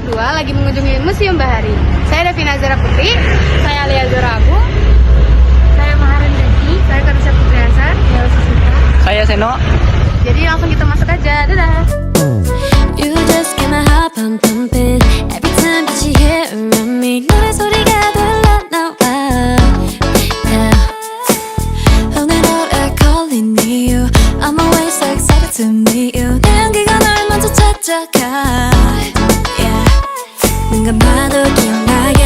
berdua lagi mengunjungi Museum Bahari. Saya Devina Zara Putri, saya Lia Zorabu, saya Maharan Desi, saya Karisha Putriasa, Saya Seno. Jadi langsung kita masuk aja, dadah. You just get my heart pumping every time that you hear around me. 노래 소리가 들려 나와. Yeah. 오늘을 calling you. I'm always so excited to meet you. 내 향기가 널 먼저 찾아가. Yeah. 눈 감아도 기억나게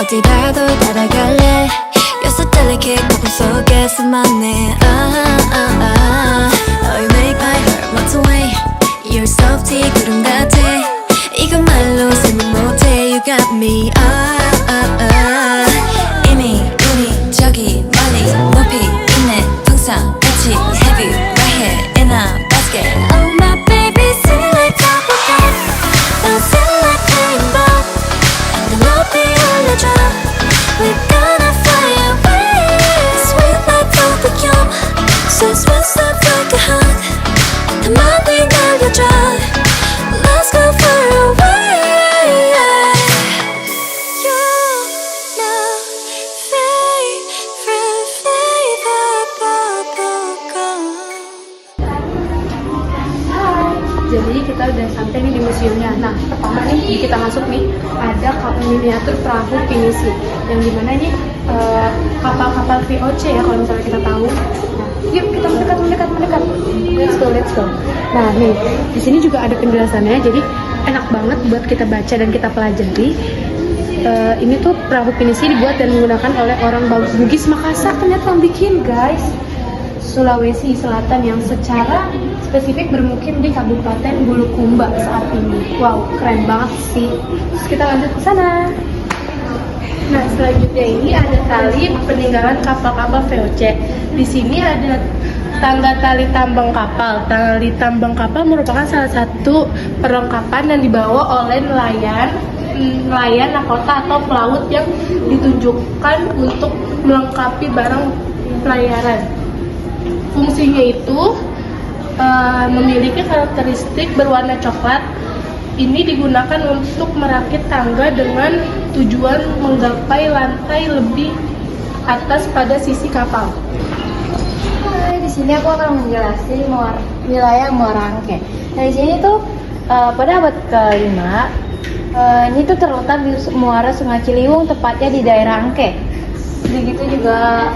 어디 봐도 따라갈래. You're so delicate 고금 속에 숨었네. Oh, you make my heart melt away. You're softy 구름 같아 이건 말로 설명 못해 You got me 이미 우리 저기 멀리 높이 있네 풍선 같이 Have you right here in a basket Oh my baby sing like bubblegum Now sing like rainbow 내 높이 올려줘 We're gonna fly away Sweet like bubblegum So smooth like a hug 다 많이 날려줘 Let's go far away You know favorite flavor bubblegum. Jadi kita udah sampai nih di museumnya. Nah, pertama nih kita masuk nih ada miniatur perahu pinisi. Yang dimana nih kapal-kapal VOC ya kalau misalnya kita tahu. Nah, yuk kita mendekat. Let's go. Nah nih di sini juga ada penjelasannya. Jadi enak banget buat kita baca dan kita pelajari. Ini tuh perahu pinisi dibuat dan menggunakan oleh orang Bugis Makassar ternyata yang bikin guys. Sulawesi Selatan yang secara spesifik bermukim di Kabupaten Bulukumba saat ini. Wow, keren banget sih. Terus kita lanjut ke sana. Nah, selanjutnya ini ada tali peninggalan kapal-kapal VOC. Di sini ada tangga tali tambang kapal. Tali tambang kapal merupakan salah satu perlengkapan yang dibawa oleh nelayan nahkota atau pelaut yang ditunjukkan untuk melengkapi barang pelayaran. Fungsinya itu memiliki karakteristik berwarna coklat. Ini digunakan untuk merakit tangga dengan tujuan menggapai lantai lebih atas pada sisi kapal. Di sini aku akan menjelaskan wilayah Muara Angke. Nah, di sini tuh pada abad ke-5 ini tuh terletak di muara Sungai Ciliwung, tepatnya di daerah Angke. Begitu juga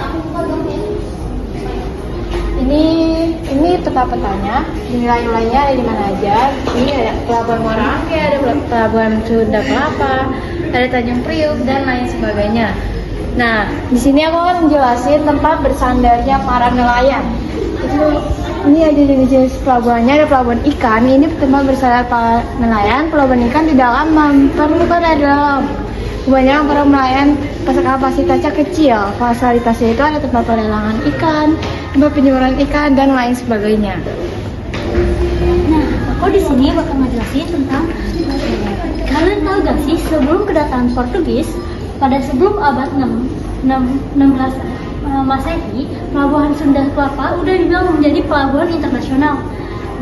ini peta petanya, wilayah-wilayahnya ada di mana aja. Ini ada Pelabuhan Muara Angke, ada Pelabuhan Sunda Kelapa, ada Tanjung Priuk dan lain sebagainya. Nah, di sini aku akan menjelaskan tempat bersandarnya para nelayan. Ini ada jenis pelabuhannya, ada pelabuhan ikan. Ini tempat bersandar para nelayan. Pelabuhan ikan di dalam memperlukan ada dalam. Kebanyakan para nelayan kapasitasnya kecil. Fasilitasnya itu ada tempat pelelangan ikan, tempat penjualan ikan dan lain sebagainya. Nah, aku di sini bakal ngejelasin tentang kalian tahu gak sih sebelum kedatangan Portugis pada sebelum abad 16 Masehi, pelabuhan Sunda Kelapa udah dibilang menjadi pelabuhan internasional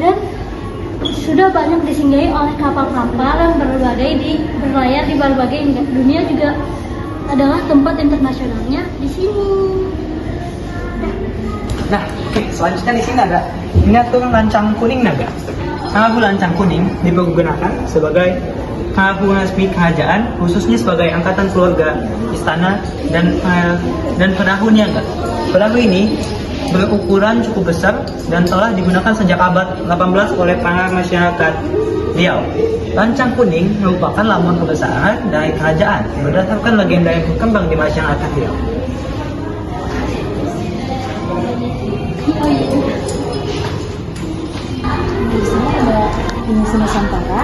dan sudah banyak disinggahi oleh kapal-kapal yang berlayar di berbagai dunia, juga adalah tempat internasionalnya di sini. Nah, selanjutnya di sini ada miniatur lancang kuning naga. Perahu lancang kuning digunakan sebagai perahu resmi kerajaan, khususnya sebagai angkatan keluarga, istana, dan perahu niaga. Perahu ini berukuran cukup besar dan telah digunakan sejak abad 18 oleh para masyarakat Riau. Lancang kuning merupakan lambang kebesaran dari kerajaan berdasarkan legenda yang berkembang di masyarakat Riau. Di sini ada Pinisi Nusantara.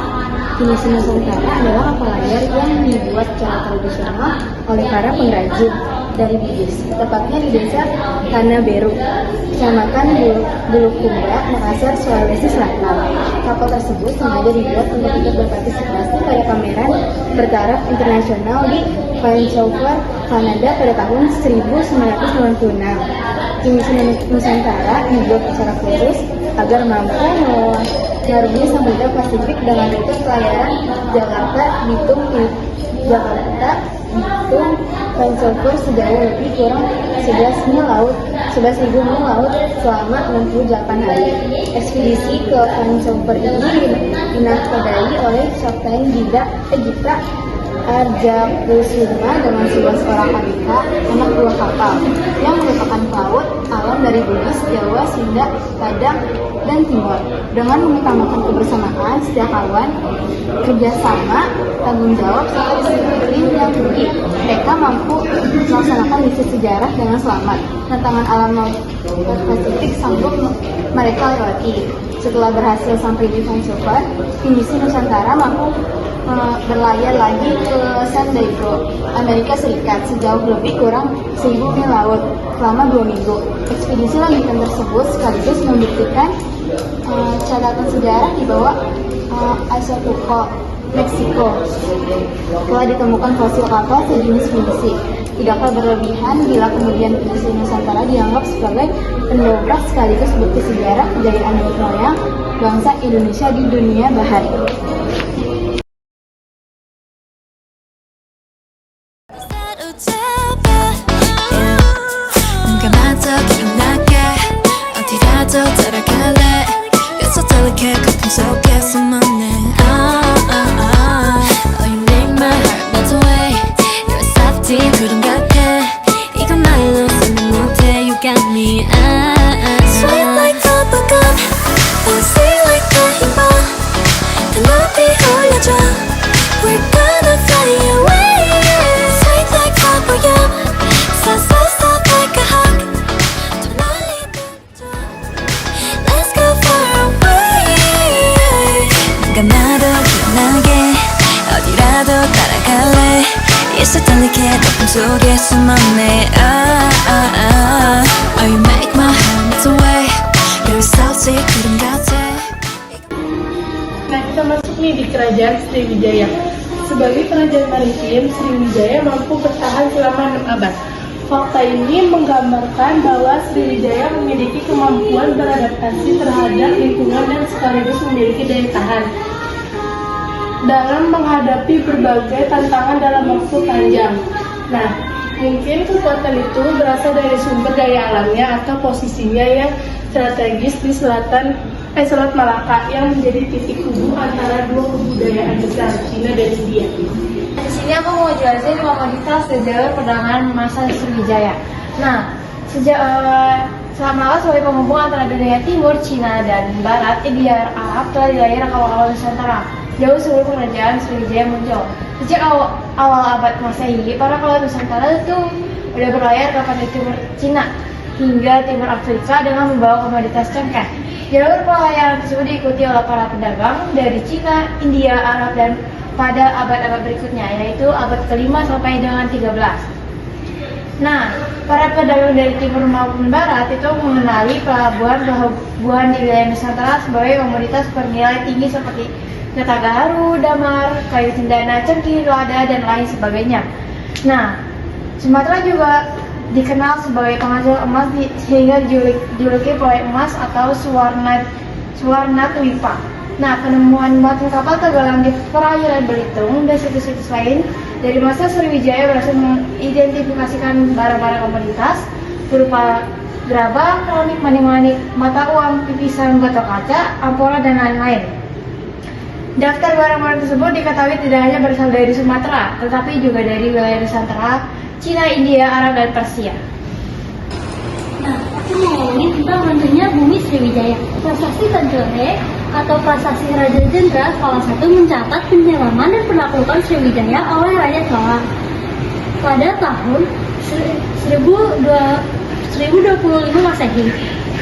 Pinisi Nusantara adalah kapal layar yang dibuat secara tradisional oleh para pengrajin dari Bugis, tepatnya di desa Tanah Beru, Kecamatan Bulukumba, Makassar, Sulawesi Selatan. Kapal tersebut sengaja dibuat untuk ikut berpartisipasi pada pameran bertaraf internasional di Vancouver, Kanada pada tahun 1996. Pinisi Nusantara dibuat secara khusus agar mampu mengarungi Samudra Pasifik dengan rute pelayaran Jakarta, Bitung, Vancouver sejauh lebih kurang 11.000 mil laut selama 68 hari. Ekspedisi ke Vancouver ini dinahkodai oleh Kapten Gita Arjapusuma dengan 11 orang ABK, anak buah kapal, yang merupakan pelaut alam dari Bugis, Jawa, Sunda, Padang, dan Timor. Dengan mengutamakan kebersamaan, setiap kawan, kerjasama, tanggung jawab, serta disiplin yang tinggi, mereka mampu melaksanakan misi sejarah dengan selamat. Tantangan alam laut Pasifik sanggup mereka lewati. Setelah berhasil sampai di Vancouver, tim misi Nusantara mampu berlayar lagi ke San Diego, Amerika Serikat sejauh lebih kurang 1.000 mil laut selama 2 minggu. Ekspedisi lanjutan tersebut sekaligus membuktikan catatan sejarah di bawah Acapulco, Meksiko. Telah ditemukan fosil kapal sejenis misi. Tidaklah berlebihan bila kemudian misi Nusantara dianggap sebagai pendobrak sekaligus bukti sejarah kejayaan nenek moyang bangsa Indonesia di dunia bahari. Sweet like bubblegum, fancy like rainbow. 눈앞이 흘려줘, we're gonna fly away. Sweet like bubblegum, so soft like a hug. 더 멀리 던져, let's go far away. 네가 나도 기억나게 어디라도 따라갈래. 있을 땐 이렇게 높음 속에 숨었네. Oh, you make my heart melt away. You're so sweet, 구름 같아. Nah, kita masuk nih di Kerajaan Sriwijaya. Sebagai kerajaan maritim, Sriwijaya mampu bertahan selama 6 abad. Fakta ini menggambarkan bahwa Sriwijaya memiliki kemampuan beradaptasi terhadap lingkungan dan sekaligus memiliki daya tahan dalam menghadapi berbagai tantangan dalam waktu panjang. Nah, mungkin kekuatan itu berasal dari sumber daya alamnya atau posisinya yang strategis di Selat Malaka yang menjadi titik hubung antara dua kebudayaan besar, Cina dan India. Di sini aku mau jelasin komoditas sejarah perdagangan masa Sriwijaya. Nah, Selat Malaka sebagai penghubung antara dunia timur, Cina dan barat, India, Arab telah dilahirkan awal-awal Nusantara. Jauh sebelum kerajaan Sriwijaya muncul. Sejak awal abad Masehi, para pelaut Nusantara itu sudah berlayar ke pantai timur Cina hingga timur Afrika dengan membawa komoditas cengkeh. Jalur pelayaran tersebut diikuti oleh para pedagang dari Cina, India, Arab, dan pada abad-abad berikutnya, yaitu abad ke-5 sampai dengan 13. Nah, para pedagang dari timur maupun barat itu mengenali pelabuhan di wilayah Nusantara sebagai komoditas bernilai tinggi seperti Kertagaru, Damar, kayu cendana, cengkih, lada, dan lain sebagainya. Nah, Sumatera juga dikenal sebagai penghasil emas sehingga dijuluki proyek emas atau Suwarna Twipa. Nah, penemuan batu kapal tenggelam di perairan Belitung dan situs-situs lain dari masa Sriwijaya berhasil mengidentifikasikan barang-barang komoditas berupa gerabah, keramik, manik-manik, mata uang, pipisan, botol kaca, ampora, dan lain-lain. Daftar barang-barang tersebut diketahui tidak hanya berasal dari Sumatera, tetapi juga dari wilayah Nusantara, Cina, India, Arab, dan Persia. Nah, aku mau ngomongin tentang hantunya bumi Sriwijaya. Prasasti Tanjore atau Prasasti Raja Jendra salah satu mencatat penyelaman dan penaklukan Sriwijaya oleh Raja Chola pada tahun 1025 Masehi.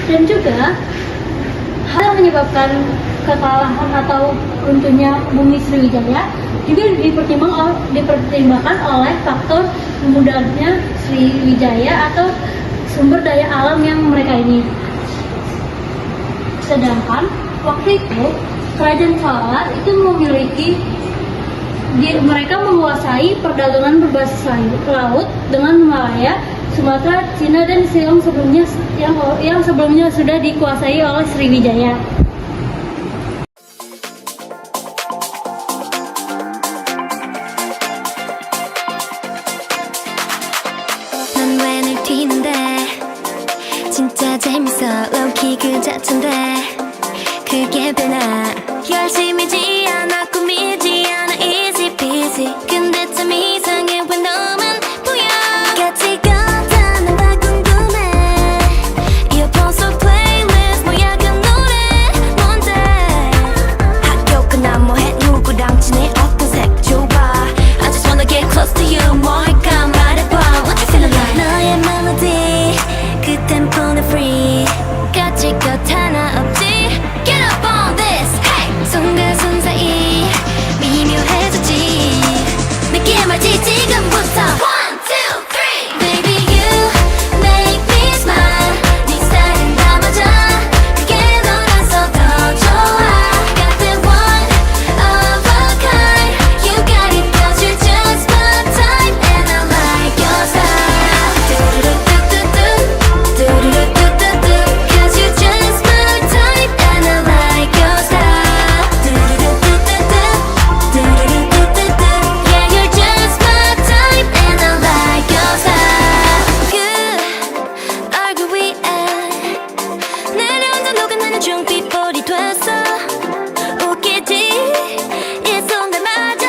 Dan juga hal yang menyebabkan kekalahan atau runtuhnya bumi Sriwijaya juga dipertimbangkan oleh faktor memudahnya Sriwijaya atau sumber daya alam yang mereka ini. Sedangkan waktu itu kerajaan Chola itu mereka menguasai perdagangan berbasis laut dengan Malaya, Sumatera, Cina, dan Silang yang sebelumnya sudah dikuasai oleh Sriwijaya. 자체인데 그게 되나 열심이지 않아 꾸미지 않아 easy peasy 근데 참 이상해 왜 너만 보여 가치가 없다는 다 궁금해 이어폰 속 플레이리스트 뭐야 그 노래 뭔데 학교 끝나 뭐해 누구랑 지내 어떤 색 좋아 I just wanna get close to you 뭐 할까 말해봐 What you feeling like 너의 멜로디 그 템포는 free 가질 것 하나 없지 Get up on this hey 손과 사이 미묘해졌지 느낌 알지 지금부터 1, 2, 3 Baby you make me smile 네 스타일은 다 맞아 그게 너라서 더 좋아 Got that one of a kind You got it cause you're just my type And I like your style 두루루뚜뚜뚜 두루루뚜뚜뚜 Cause you're just my type And I like your style 두루루뚜뚜뚜 두루루뚜뚜뚜 Yeah you're just my type And I like your style 그 얼굴 위에 내려앉아 녹아나는 중빛볼이 됐어 웃기지 이 순간 맞아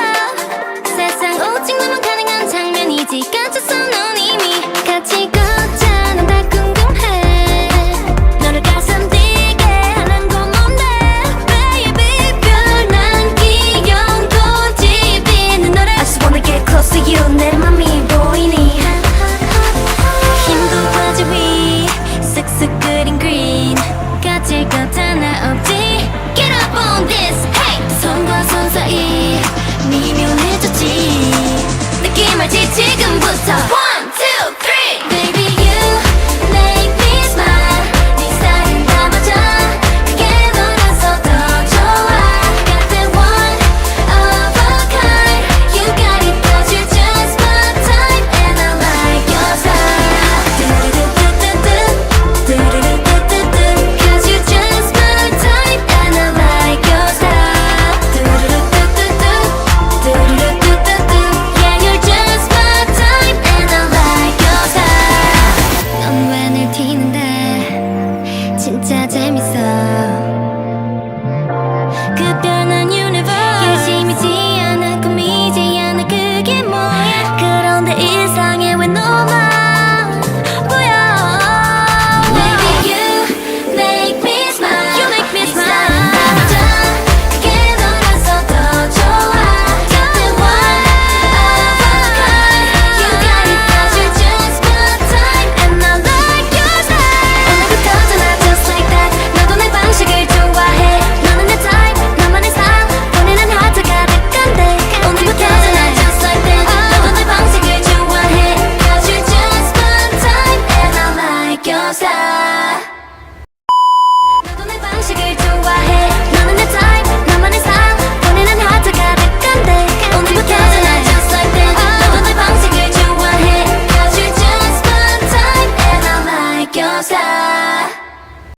세상 오직 너만 가능한 장면이지 갇혔어 넌 이미 같이 걷자는 다 궁금해 너를 가슴 뛰게 하는 건 뭔데 Baby 별난 귀여운 고집 있는 노래 I just wanna get close to you 내 맘이 보이니 힘도 빠져 위 쓱쓱 그린 green 가질 것 하나 없지 Get up on this hey 손과 손 사이 미묘해졌지 느낌 알지 지금부터